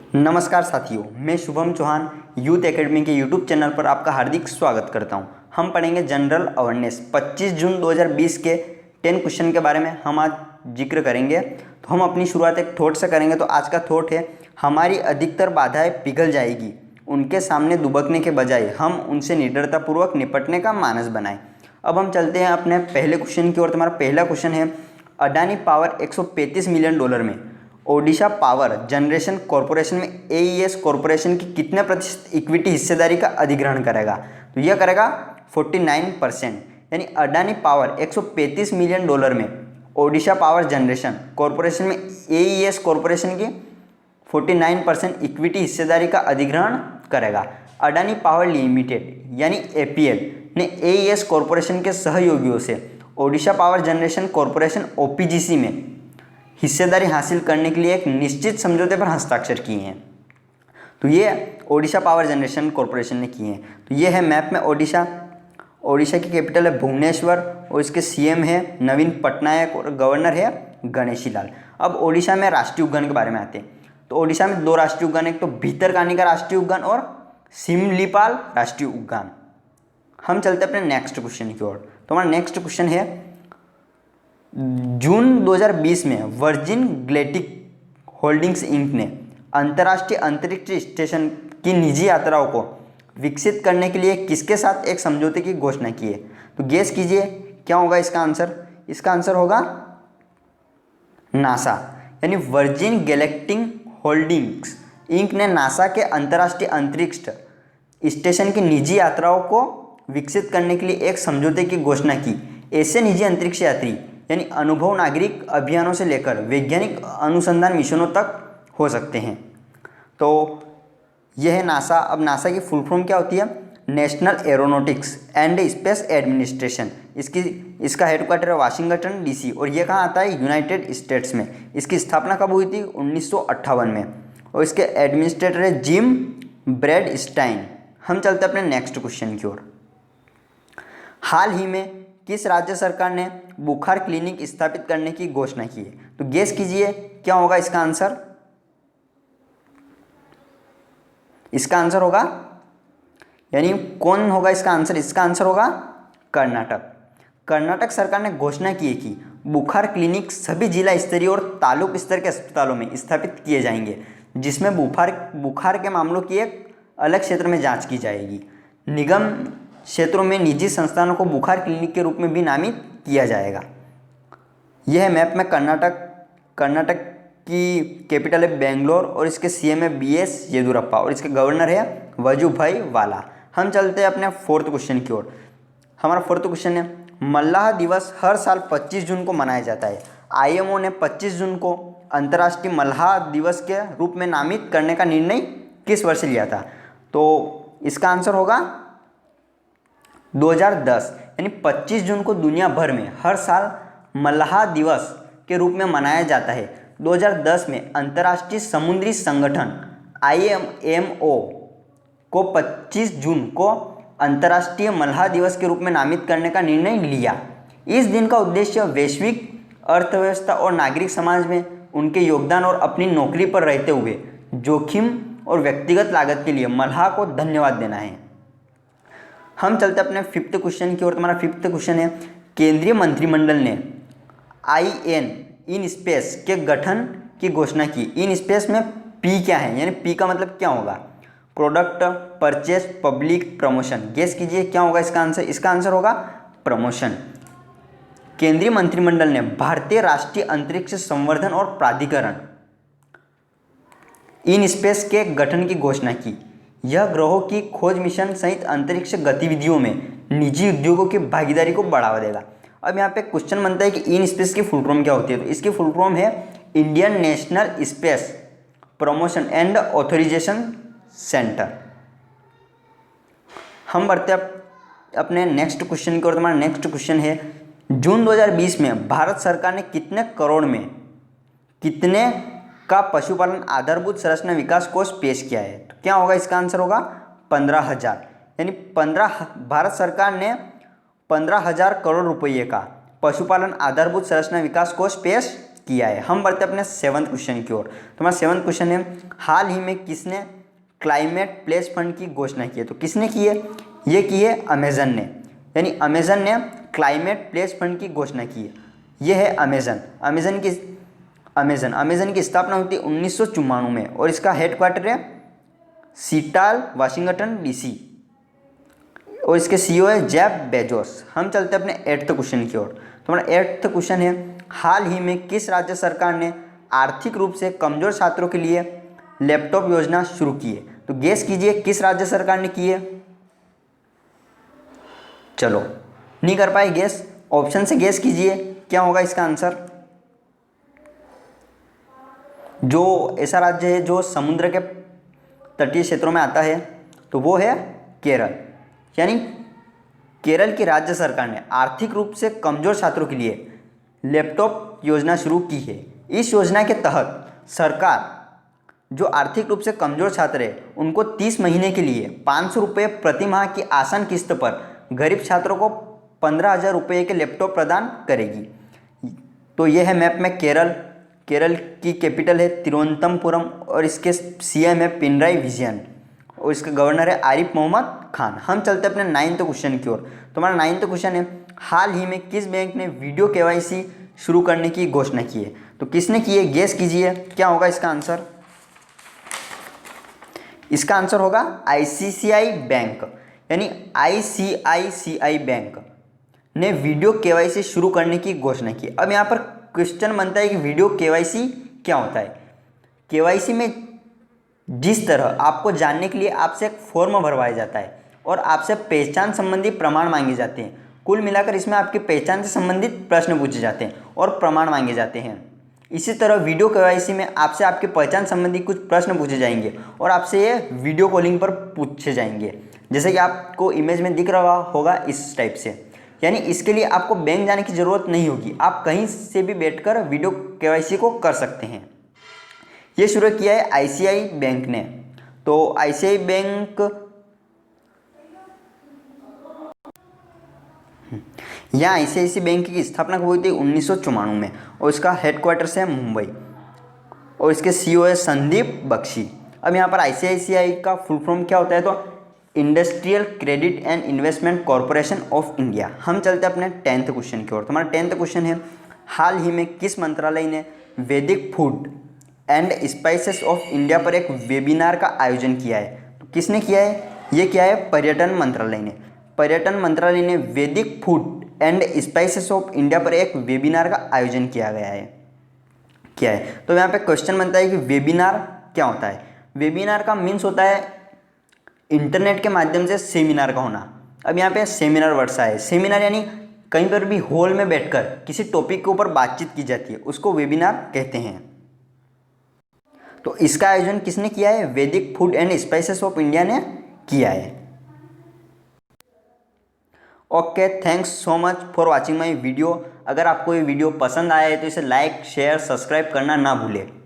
नमस्कार साथियों, मैं शुभम चौहान यूथ एकेडमी के यूट्यूब चैनल पर आपका हार्दिक स्वागत करता हूं। हम पढ़ेंगे जनरल अवेयरनेस 25 जून 2020 के 10 क्वेश्चन के बारे में हम आज जिक्र करेंगे। तो हम अपनी शुरुआत एक थॉट से करेंगे। तो आज का थॉट है, हमारी अधिकतर बाधाएं पिघल जाएगी, उनके सामने दुबकने के बजाय हम उनसे निडरतापूर्वक निपटने का मानस बनाएं। अब हम चलते हैं अपने पहले क्वेश्चन की ओर। तुम्हारा पहला क्वेश्चन है, अडानी पावर $135 मिलियन में ओडिशा पावर जनरेशन कॉरपोरेशन में एईएस कॉरपोरेशन की कितने प्रतिशत इक्विटी हिस्सेदारी का अधिग्रहण करेगा? तो यह करेगा 49%। यानी अडानी पावर $135 मिलियन में ओडिशा पावर जनरेशन कॉरपोरेशन में एईएस कॉरपोरेशन की 49% इक्विटी हिस्सेदारी का अधिग्रहण करेगा। अडानी पावर लिमिटेड यानी एपीएल ने एईएस कॉरपोरेशन के सहयोगियों से Odisha power generation corporation OPGC में हिस्सेदारी हासिल करने के लिए एक निश्चित समझौते पर हस्ताक्षर किए हैं। तो ये ओडिशा पावर जनरेशन कॉरपोरेशन ने किए हैं। तो ये है मैप में ओडिशा की कैपिटल है भुवनेश्वर और इसके सीएम है नवीन पटनायक और गवर्नर है गणेशी लाल। अब ओडिशा में राष्ट्रीय उद्यान के बारे में आते हैं। तो ओडिशा में 2 राष्ट्रीय उद्यान, एक तो भीतरकानिका राष्ट्रीय उद्यान और सिमलीपाल राष्ट्रीय उद्यान। हम चलते हैं अपने नेक्स्ट क्वेश्चन की ओर। तो हमारा नेक्स्ट क्वेश्चन है, जून 2020 में वर्जिन ग्लेटिक होल्डिंग्स इंक ने अंतर्राष्ट्रीय अंतरिक्ष स्टेशन की निजी यात्राओं को विकसित करने के लिए किसके साथ एक समझौते की घोषणा की है? तो गेस कीजिए क्या होगा इसका आंसर। इसका आंसर होगा नासा। यानी वर्जिन गैलेक्टिक होल्डिंग्स इंक ने नासा के अंतर्राष्ट्रीय अंतरिक्ष स्टेशन की निजी यात्राओं को विकसित करने के लिए एक समझौते की घोषणा की। ऐसे निजी अंतरिक्ष यात्री यानी अनुभव नागरिक अभियानों से लेकर वैज्ञानिक अनुसंधान मिशनों तक हो सकते हैं। तो यह है नासा। अब नासा की फुल फॉर्म क्या होती है? National aeronautics and space administration. इसका हेडक्वार्टर है वाशिंगटन डीसी और यह कहाँ आता है? यूनाइटेड स्टेट्स में। इसकी स्थापना कब हुई थी? 1958 में। और इसके एडमिनिस्ट्रेटर है जिम ब्रैडस्टाइन। हम चलते हैं अपने नेक्स्ट क्वेश्चन की ओर। हाल ही में किस राज्य सरकार ने बुखार क्लिनिक स्थापित करने की घोषणा की है? तो गेस कीजिए क्या होगा इसका आंसर। इसका आंसर होगा, यानी कौन होगा इसका आंसर? इसका आंसर होगा कर्नाटक। कर्नाटक सरकार ने घोषणा की है कि बुखार क्लिनिक सभी जिला स्तरीय और तालुक स्तर के अस्पतालों में स्थापित किए जाएंगे, जिसमें बुखार के मामलों की एक अलग क्षेत्र में जांच की जाएगी। निगम क्षेत्रों में निजी संस्थानों को बुखार क्लिनिक के रूप में भी नामित किया जाएगा। यह है मैप में कर्नाटक की कैपिटल है बेंगलोर और इसके सीएम है बीएस येदुरप्पा और इसके गवर्नर है वजुभाई वाला। हम चलते हैं अपने फोर्थ क्वेश्चन की ओर। हमारा फोर्थ क्वेश्चन है, मल्लाह दिवस हर साल 25 जून को मनाया जाता है। आईएमओ ने 25 जून को अंतर्राष्ट्रीय मल्लाह दिवस के रूप में नामित करने का निर्णय किस वर्ष लिया था? तो इसका आंसर होगा 2010। यानी 25 जून को दुनिया भर में हर साल मल्लाह दिवस के रूप में मनाया जाता है। 2010 में अंतर्राष्ट्रीय समुद्री संगठन IMO को 25 जून को अंतर्राष्ट्रीय मल्लाह दिवस के रूप में नामित करने का निर्णय लिया। इस दिन का उद्देश्य वैश्विक अर्थव्यवस्था और नागरिक समाज में उनके योगदान और अपनी नौकरी पर रहते हुए जोखिम और व्यक्तिगत लागत के लिए मल्लाह को धन्यवाद देना है। हम चलते अपने फिफ्थ क्वेश्चन की ओर। तुम्हारा फिफ्थ क्वेश्चन है, केंद्रीय मंत्रिमंडल ने इन स्पेस के गठन की घोषणा की। इन स्पेस में पी क्या है? यानी पी का मतलब क्या होगा? Product, purchase, public, promotion. Guess कीजिए क्या होगा इसका आंसर। इसका आंसर होगा प्रमोशन। केंद्रीय मंत्रिमंडल ने भारतीय राष्ट्रीय अंतरिक्ष संवर्धन और प्राधिकरण इन स्पेस के गठन की घोषणा की। यह ग्रहों की खोज मिशन सहित अंतरिक्ष गतिविधियों में निजी उद्योगों की भागीदारी को बढ़ावा देगा। अब यहाँ पे क्वेश्चन बनता है कि इन स्पेस की फुल फॉर्म क्या होती है? तो इसकी फुल फॉर्म है Indian national space promotion and authorisation centre. हम बढ़ते अपने नेक्स्ट क्वेश्चन की ओर। तुम्हारा नेक्स्ट क्वेश्चन है, जून 2020 में भारत सरकार ने कितने करोड़ में कितने का पशुपालन आधारभूत संरचना विकास कोष पेश किया है? तो क्या होगा इसका आंसर होगा 15,000। यानी भारत सरकार ने 15,000 करोड़ रुपये का पशुपालन आधारभूत संरचना विकास कोष पेश किया है। हम बढ़ते अपने 7th क्वेश्चन की ओर। तो हमारा 7th क्वेश्चन है, हाल ही में किसने क्लाइमेट प्लेस फंड की घोषणा की है? तो किसने की है? ये की है अमेजन ने, यानी अमेजन ने क्लाइमेट प्लेस फंड की घोषणा की है। ये है अमेजन। अमेजन की स्थापना हुई थी 1994 में और इसका हेडक्वार्टर है सीटाल, वाशिंगटन डीसी, और इसके सीईओ है जेफ बेजोस। हम चलते हैं अपने 8th क्वेश्चन की ओर। तो हमारा 8th क्वेश्चन है, हाल ही में किस राज्य सरकार ने आर्थिक रूप से कमजोर छात्रों के लिए लैपटॉप योजना शुरू की है? तो गेस कीजिए किस राज्य सरकार ने की है। चलो, नहीं कर पाए गेस, ऑप्शन से गेस कीजिए क्या होगा इसका आंसर। जो ऐसा राज्य है जो समुद्र के तटीय क्षेत्रों में आता है तो वो है केरल। यानी केरल की राज्य सरकार ने आर्थिक रूप से कमजोर छात्रों के लिए लैपटॉप योजना शुरू की है। इस योजना के तहत सरकार जो आर्थिक रूप से कमजोर छात्र है उनको 30 महीने के लिए 500 रुपये प्रति माह की आसान किस्त पर गरीब छात्रों को 15,000 रुपये के लैपटॉप प्रदान करेगी। तो यह है मैप में केरल। केरल की कैपिटल है तिरुवनंतपुरम और इसके सीएम है पिनराई विजयन और इसका गवर्नर है आरिफ मोहम्मद खान। हम चलते हैं अपने 9th क्वेश्चन की ओर। तो हमारा 9th क्वेश्चन है, हाल ही में किस बैंक ने वीडियो केवाईसी शुरू करने की घोषणा की है? तो किसने की है, गेस कीजिए क्या होगा इसका आंसर। इसका आंसर होगा आईसीआईसीआई बैंक, यानी आईसीआईसीआई बैंक ने वीडियो केवाईसी शुरू करने की घोषणा की। अब यहाँ पर क्वेश्चन बनता है कि वीडियो केवाईसी क्या होता है। केवाईसी में जिस तरह आपको जानने के लिए आपसे एक फॉर्म भरवाया जाता है और आपसे पहचान संबंधी प्रमाण मांगे जाते हैं, कुल मिलाकर इसमें आपकी पहचान से संबंधित प्रश्न पूछे जाते हैं और प्रमाण मांगे जाते हैं। इसी तरह वीडियो केवाईसी में आपसे आपकी पहचान संबंधी कुछ प्रश्न पूछे जाएंगे और आपसे ये वीडियो कॉलिंग पर पूछे जाएंगे, जैसे कि आपको इमेज में दिख रहा होगा इस टाइप से। यानी इसके लिए आपको बैंक जाने की ज़रूरत नहीं होगी, आप कहीं से भी बैठकर वीडियो केवाईसी को कर सकते हैं। ये शुरू किया है आईसीआई बैंक ने। तो आईसीआई बैंक यहाँ आईसीआईसी बैंक की स्थापना हुई थी 1994 में और इसका हेडक्वार्टर्स है मुंबई और इसके सीईओ है संदीप बख्शी। अब यहाँ पर आईसीआईसीआई का फुल फॉर्म क्या होता है, तो industrial credit and investment corporation of India. हम चलते हैं अपने 10th क्वेश्चन की ओर। तो हमारा 10th क्वेश्चन है, हाल ही में किस मंत्रालय ने वैदिक food and spices of India पर एक वेबिनार का आयोजन किया है? तो किसने किया है? ये किया है पर्यटन मंत्रालय ने। पर्यटन मंत्रालय ने वैदिक food and spices of India पर एक वेबिनार का आयोजन किया है। तो यहाँ पे क्वेश्चन बनता है कि वेबिनार क्या होता है। वेबिनार का मीन्स होता है इंटरनेट के माध्यम से सेमिनार का होना। अब यहाँ पे सेमिनार वर्ड सा है। सेमिनार यानी कहीं पर भी हॉल में बैठकर किसी टॉपिक के ऊपर बातचीत की जाती है, उसको वेबिनार कहते हैं। तो इसका आयोजन किसने किया है? वैदिक food and spices of India ने किया है। Okay, thanks so much for watching my video. अगर आपको ये वीडियो पसंद आया है तो इसे लाइक, शेयर, सब्सक्राइब करना ना भूलें।